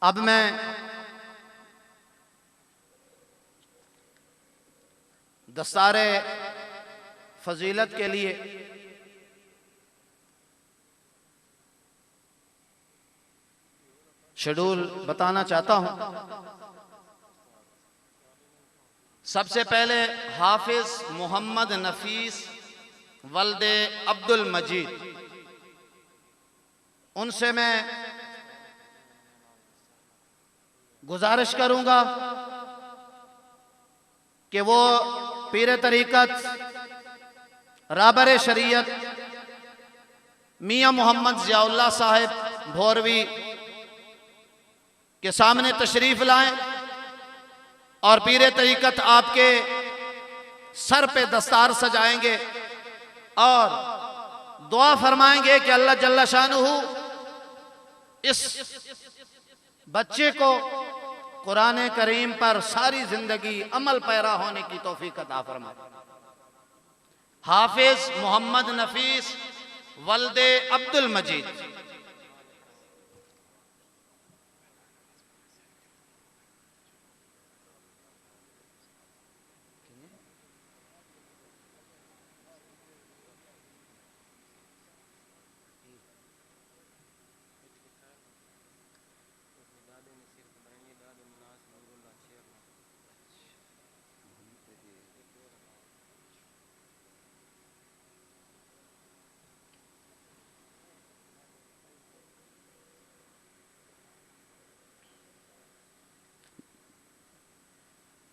अब मैं दस्तारे फजीलत के लिए शेड्यूल बताना चाहता हूं। सबसे पहले हाफिज मोहम्मद नफीस वल्दे अब्दुल मजीद, उनसे मैं गुजारिश करूंगा कि वो पीर तरीकत राबर शरीयत मियां मोहम्मद ज़ियाउल्लाह साहब भोरवी के सामने तशरीफ लाएं और पीर तरीकत आपके सर पे दस्तार सजाएंगे और दुआ फरमाएंगे कि अल्लाह जल्ला शानुहु इस बच्चे को कुरान करीम पर सारी जिंदगी अमल पैरा होने की तौफीक अता फरमाए। हाफिज मोहम्मद नफीस वल्दे अब्दुल मजीद।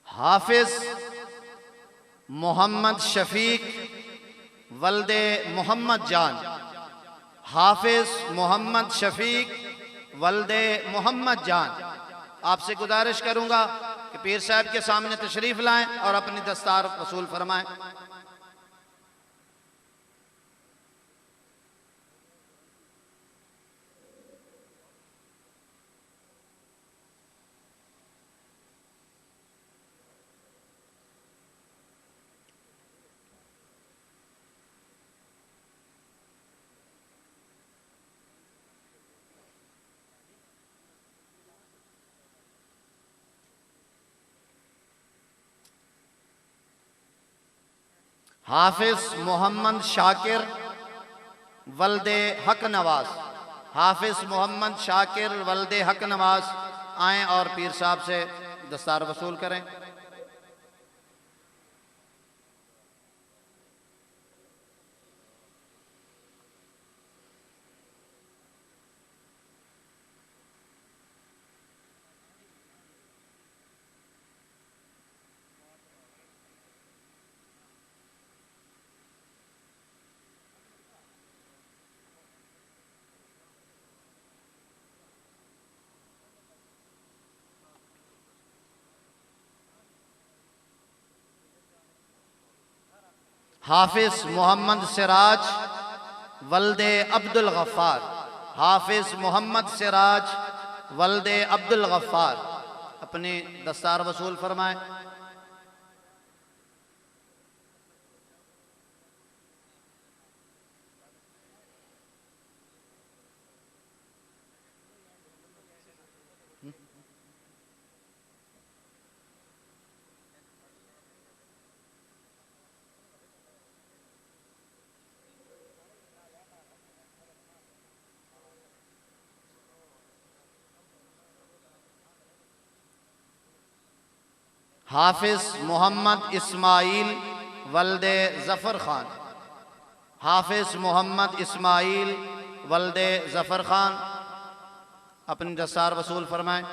हाफिज मोहम्मद शफीक वल्दे मोहम्मद जान। हाफिज मोहम्मद शफीक वल्दे मोहम्मद जान, आपसे गुजारिश करूंगा कि पीर साहब के सामने तशरीफ लाएं और अपनी दस्तार वसूल फरमाएं। हाफिज मोहम्मद शाकिर वल्दे हक नवाज। हाफिज मोहम्मद शाकिर वल्दे हक नवाज आएँ और पीर साहब से दस्तार वसूल करें। हाफिज मोहम्मद सिराज वल्दे अब्दुल गफ्फार। हाफिज मोहम्मद सिराज वल्दे अब्दुल गफ्फार, अपनी दस्तार वसूल फरमाएं। हाफिज मोहम्मद इस्माइल वल्दे जफर खान। हाफिज मोहम्मद इस्माइल वल्दे जफर खान, अपनी दस्तार वसूल फरमाएं।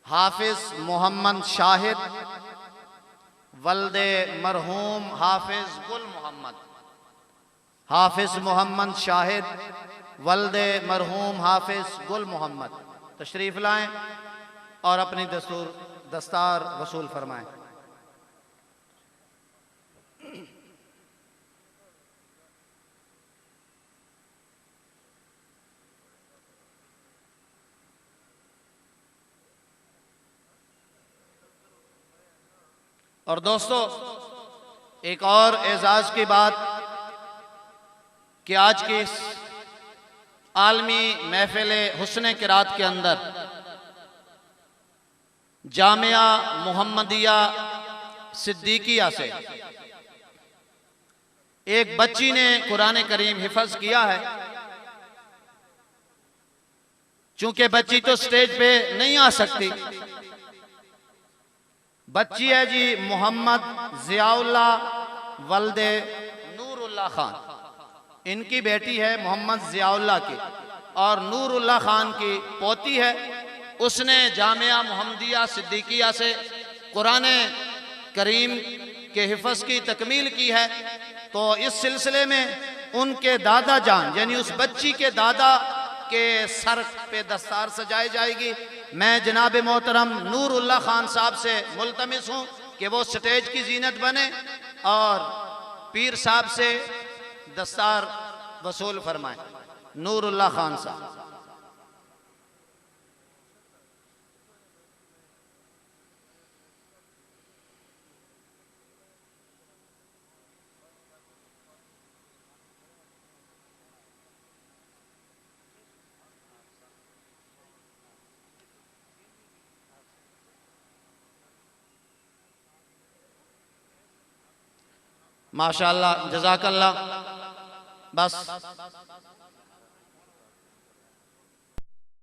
हाफिज मोहम्मद शाहिद वल्दे मरहूम हाफिज गुल मोहम्मद। हाफिज मोहम्मद शाहिद वल्दे मरहूम हाफिज गुल मोहम्मद, तशरीफ लाएं और अपनी दस्तार वसूल फरमाएं। और दोस्तों, एक और एजाज की बात कि आज की इस आलमी महफिल हुस्न किरात के अंदर जामिया मुहम्मदिया सिद्दीकिया से एक बच्ची ने कुरान करीम हिफज किया है। चूंकि बच्ची तो स्टेज पे नहीं आ सकती, बच्ची है जी मोहम्मद जियाउल्ला वल्दे नूरुल्लाह खान, इनकी बेटी है मोहम्मद जियाउल्ला की और नूरुल्लाह खान की पोती है। उसने जामिया मुहम्मदिया सिद्दीकिया से कुरान करीम के हिफज की तकमील की है। तो इस सिलसिले में उनके दादा जान यानी उस बच्ची के दादा के सर पे दस्तार सजाई जाएगी। मैं जनाब मोहतरम नूरुल्लाह खान साहब से मुल्तमिस हूँ कि वो स्टेज की जीनत बने और पीर साहब से दस्तार वसूल फरमाएं। नूरुल्लाह खान साहब। माशाअल्लाह, जज़ाकल्लाह। बस